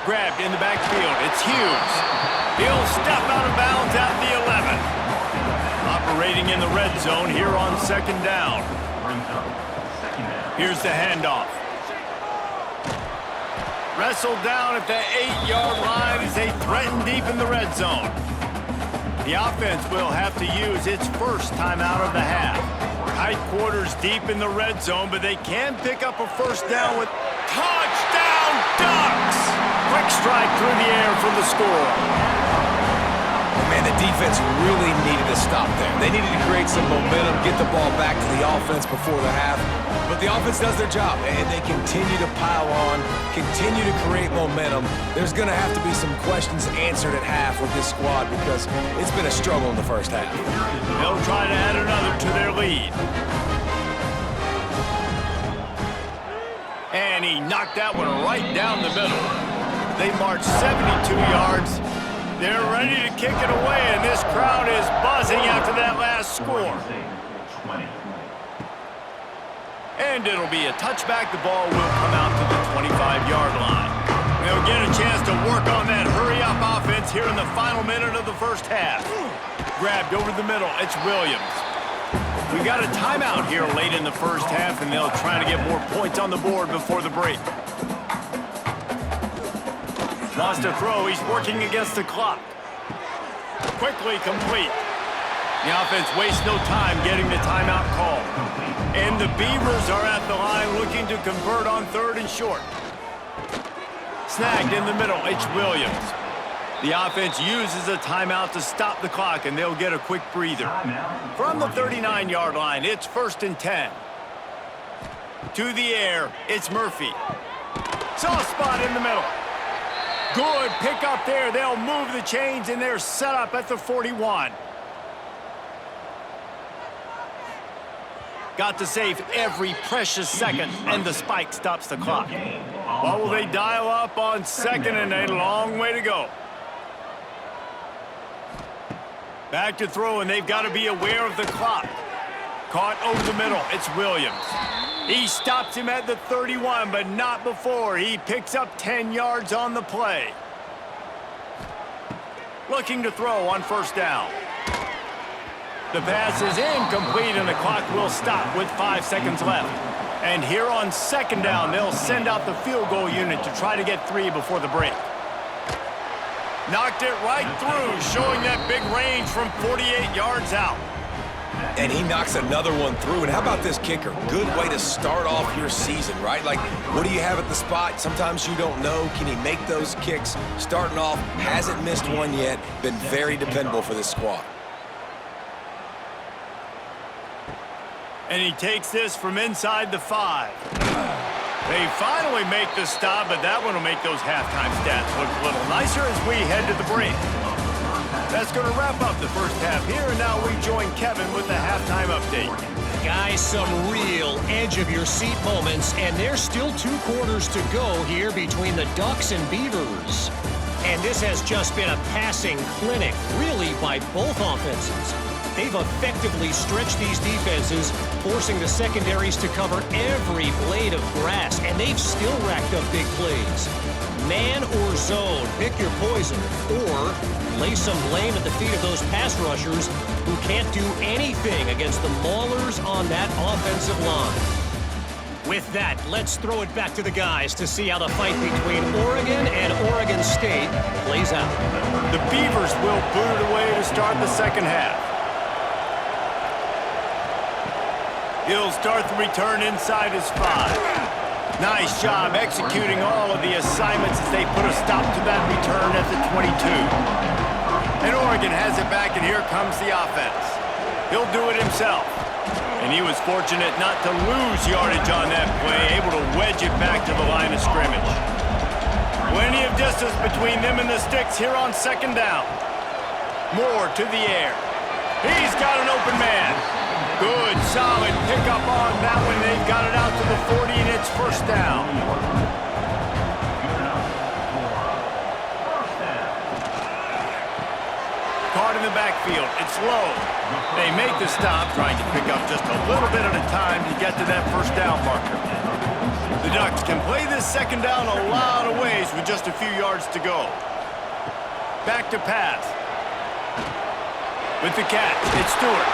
Grabbed in the backfield. It's Hughes. He'll step out of bounds at the 11. Operating in the red zone here on 2nd down. Here's the handoff. Wrestled down at the 8-yard line as they threaten deep in the red zone. The offense will have to use its first timeout of the half. Tight quarters deep in the red zone, but they can pick up a 1st down with touchdown Ducks! Quick strike through the air for the score. Man, the defense really needed to stop there. They needed to create some momentum, get the ball back to the offense before the half. But the offense does their job, and they continue to pile on, continue to create momentum. There's going to have to be some questions answered at half with this squad because it's been a struggle in the first half. They'll try to add another to their lead. And he knocked that one right down the middle. They march 72 yards. They're ready to kick it away, and this crowd is buzzing after that last score. And it'll be a touchback. The ball will come out to the 25-yard line. They'll get a chance to work on that hurry-up offense here in the final minute of the first half. Grabbed over the middle. It's Williams. We got a timeout here late in the first half, and they'll try to get more points on the board before the break. Wants to throw. He's working against the clock. Quickly complete. The offense wastes no time getting the timeout call. And the Beavers are at the line looking to convert on 3rd and short. Snagged in the middle. It's Williams. The offense uses a timeout to stop the clock, and they'll get a quick breather. From the 39-yard line, it's 1st and 10. To the air, it's Murphy. Soft spot in the middle. Good pick up there. They'll move the chains, and they're set up at the 41. Got to save every precious second, and the spike stops the clock. What will they dial up on 2nd and a long way to go? Back to throw, and they've got to be aware of the clock. Caught over the middle. It's Williams. He stops him at the 31, but not before. He picks up 10 yards on the play. Looking to throw on first down. The pass is incomplete, and the clock will stop with 5 seconds left. And here on second down, they'll send out the field goal unit to try to get 3 before the break. Knocked it right through, showing that big range from 48 yards out. And he knocks another one through. And how about this kicker? Good way to start off your season, right? Like, what do you have at the spot? Sometimes you don't know. Can he make those kicks? Starting off, hasn't missed one yet. Been very dependable for this squad. And he takes this from inside the 5. They finally make the stop, but that one will make those halftime stats look a little nicer as we head to the break. That's going to wrap up the first half here, and now we join Kevin with the halftime update. Guys, some real edge-of-your-seat moments, and there's still 2 quarters to go here between the Ducks and Beavers. And this has just been a passing clinic, really, by both offenses. They've effectively stretched these defenses, forcing the secondaries to cover every blade of grass, and they've still racked up big plays. Man or zone, pick your poison, or lay some blame at the feet of those pass rushers who can't do anything against the maulers on that offensive line. With that, let's throw it back to the guys to see how the fight between Oregon and Oregon State plays out. The Beavers will boot it away to start the second half. He'll start the return inside his 5. Nice job executing all of the assignments as they put a stop to that return at the 22. And Oregon has it back, and here comes the offense. He'll do it himself. And he was fortunate not to lose yardage on that play, able to wedge it back to the line of scrimmage. Plenty of distance between them and the sticks here on second down. Moore to the air. He's got an open man. Good, solid pickup on that one. They've got it out to the 40, and it's first down. Caught in the backfield. It's low. They make the stop, trying to pick up just a little bit at a time to get to that first down marker. The Ducks can play this second down a lot of ways with just a few yards to go. Back to pass. With the catch, it's Stewart.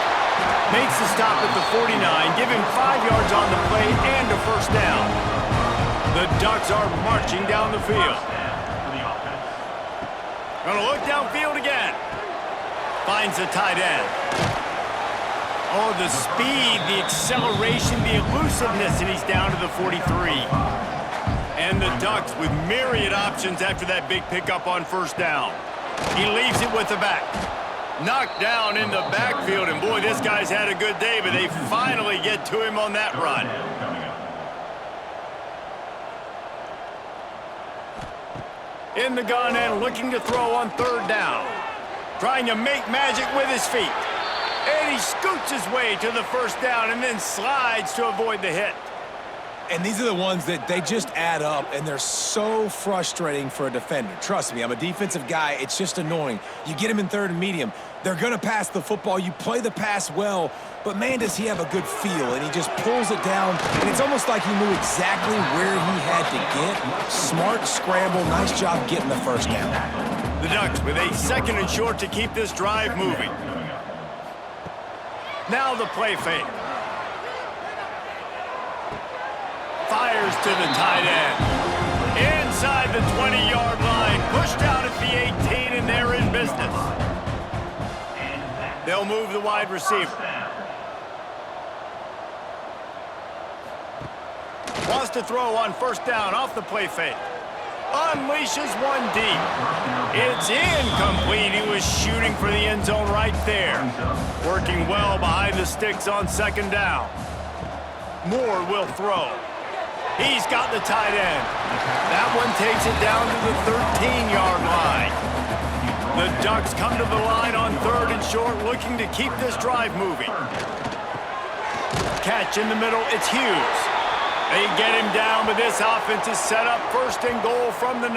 Makes the stop at the 49, giving 5 yards on the play and a first down. The Ducks are marching down the field. Gonna look downfield again. Finds the tight end. Oh, the speed, the acceleration, the elusiveness, and he's down to the 43. And the Ducks with myriad options after that big pickup on first down. He leaves it with the back. Knocked down in the backfield, and boy, this guy's had a good day, but they finally get to him on that run. In the gun and looking to throw on third down. Trying to make magic with his feet. And he scoots his way to the first down and then slides to avoid the hit. And these are the ones that they just add up, and they're so frustrating for a defender. Trust me, I'm a defensive guy. It's just annoying. You get him in third and medium. They're going to pass the football. You play the pass well, but, man, does he have a good feel. And he just pulls it down, and it's almost like he knew exactly where he had to get. Smart scramble. Nice job getting the first down. The Ducks with a second and short to keep this drive moving. Now the play fake. Fires to the tight end. Inside the 20-yard line. Pushed out at the 18, and they're in business. They'll move the wide receiver. Wants to throw on first down off the play fake. Unleashes one deep. It's incomplete. He was shooting for the end zone right there. Working well behind the sticks on second down. Moore will throw. He's got the tight end. That one takes it down to the 13-yard line. The Ducks come to the line on third and short, looking to keep this drive moving. Catch in the middle, it's Hughes. They get him down, but this offense is set up first and goal from the 9.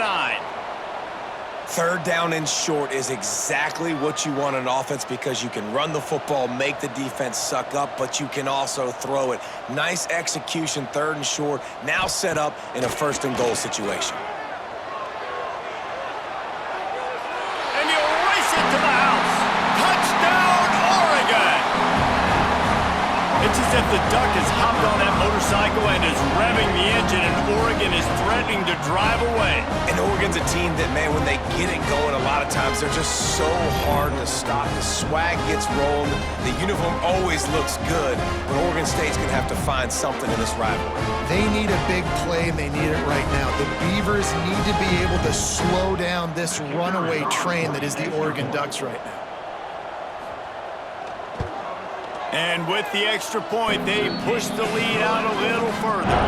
Third down and short is exactly what you want on offense because you can run the football, make the defense suck up, but you can also throw it. Nice execution, third and short, now set up in a first and goal situation. And he'll race it to the house. Touchdown, Oregon! It's as if the Duck has hopped on that motorcycle and is revving the engine, and Oregon is threatening to drive away. And Oregon's a team that, man, when they get it going, a lot of times they're just so hard to stop. The swag gets rolled. The uniform always looks good, but Oregon State's going to have to find something in this rivalry. They need a big play, and they need it right now. The Beavers need to be able to slow down this runaway train that is the Oregon Ducks right now. And with the extra point, they push the lead out a little further.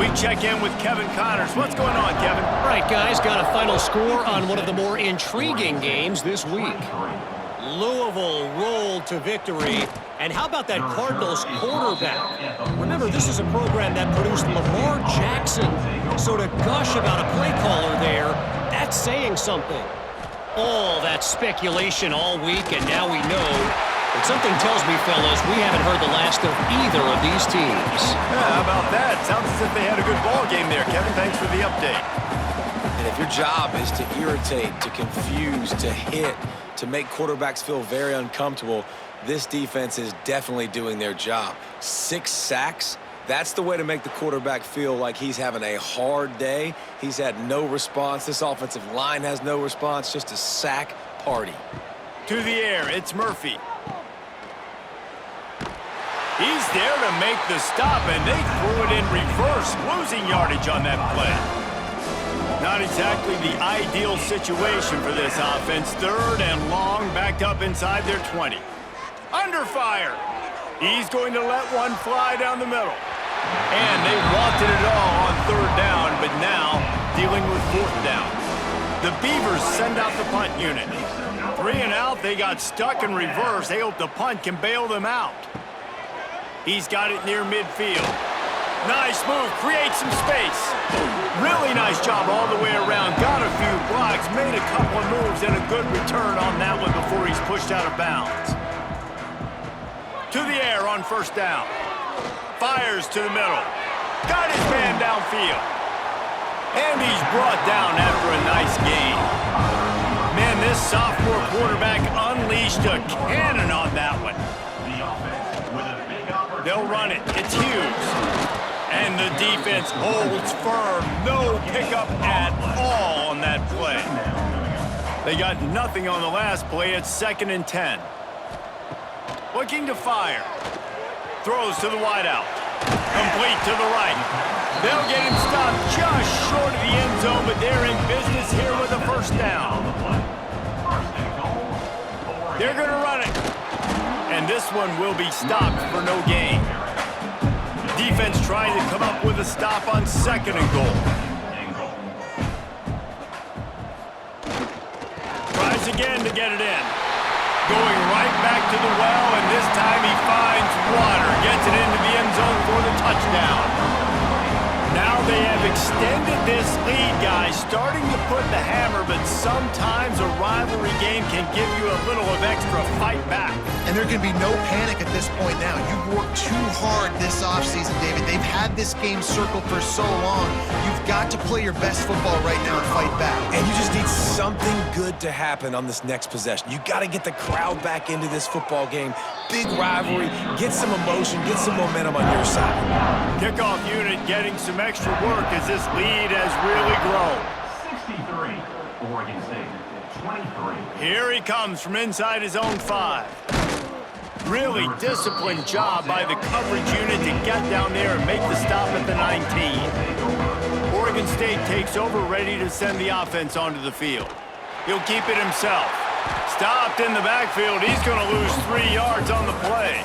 We check in with Kevin Connors. What's going on, Kevin? All right, guys, got a final score on one of the more intriguing games this week. Louisville rolled to victory. And how about that Cardinals quarterback? Remember, this is a program that produced Lamar Jackson. So to gush about a play caller there, that's saying something. All that speculation all week, and now we know. But something tells me, fellas, we haven't heard the last of either of these teams. Yeah, how about that? Sounds as if they had a good ball game there, Kevin. Thanks for the update. And if your job is to irritate, to confuse, to hit, to make quarterbacks feel very uncomfortable, this defense is definitely doing their job. 6 sacks, that's the way to make the quarterback feel like he's having a hard day. He's had no response. This offensive line has no response, just a sack party. To the air, it's Murphy. He's there to make the stop, and they threw it in reverse, losing yardage on that play. Not exactly the ideal situation for this offense. Third and long, backed up inside their 20. Under fire. He's going to let one fly down the middle. And they wanted it all on third down, but now dealing with fourth down. The Beavers send out the punt unit. 3 and out, they got stuck in reverse. They hope the punt can bail them out. He's got it near midfield. Nice move, creates some space. Really nice job all the way around. Got a few blocks, made a couple of moves, and a good return on that one before he's pushed out of bounds. To the air on first down. Fires to the middle. Got his man downfield. And he's brought down after a nice gain. Man, this sophomore quarterback unleashed a cannon on that one. They'll run it. It's Hughes. And the defense holds firm. No pickup at all on that play. They got nothing on the last play. It's 2nd and 10. Looking to fire. Throws to the wideout. Complete to the right. They'll get him stopped just short of the end zone, but they're in business here with a first down. They're going to run it. And this one will be stopped for no gain. Defense trying to come up with a stop on 2nd and goal. Tries again to get it in. Going right back to the well, and this time he finds water. Gets it into the end zone for the touchdown. Now they have extended this lead, guys, starting to put the hammer, but sometimes a rivalry game can give you a little of extra fight back. And there can be no panic at this point now. You've worked too hard this offseason, David. They've had this game circled for so long. You've got to play your best football right now and fight back. And you just need something good to happen on this next possession. You got to get the crowd back into this football game. Big rivalry. Get some emotion. Get some momentum on your side. Kickoff unit getting some extra work as this lead has really grown. 63, Oregon State, 23. Here he comes from inside his own 5. Really disciplined job by the coverage unit to get down there and make the stop at the 19. Oregon State takes over, ready to send the offense onto the field. He'll keep it himself. Stopped in the backfield. He's going to lose 3 yards on the play.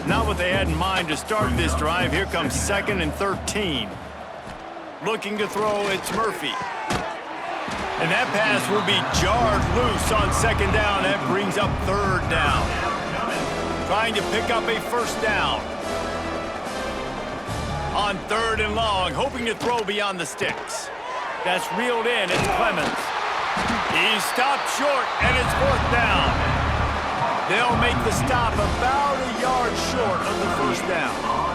Not what they had in mind to start this drive. Here comes 2nd and 13. Looking to throw, it's Murphy. And that pass will be jarred loose on 2nd down. That brings up 3rd down. Trying to pick up a first down. On 3rd and long, hoping to throw beyond the sticks. That's reeled in. It's Clemens. He stopped short, and it's 4th down. They'll make the stop about a yard short of the 1st down.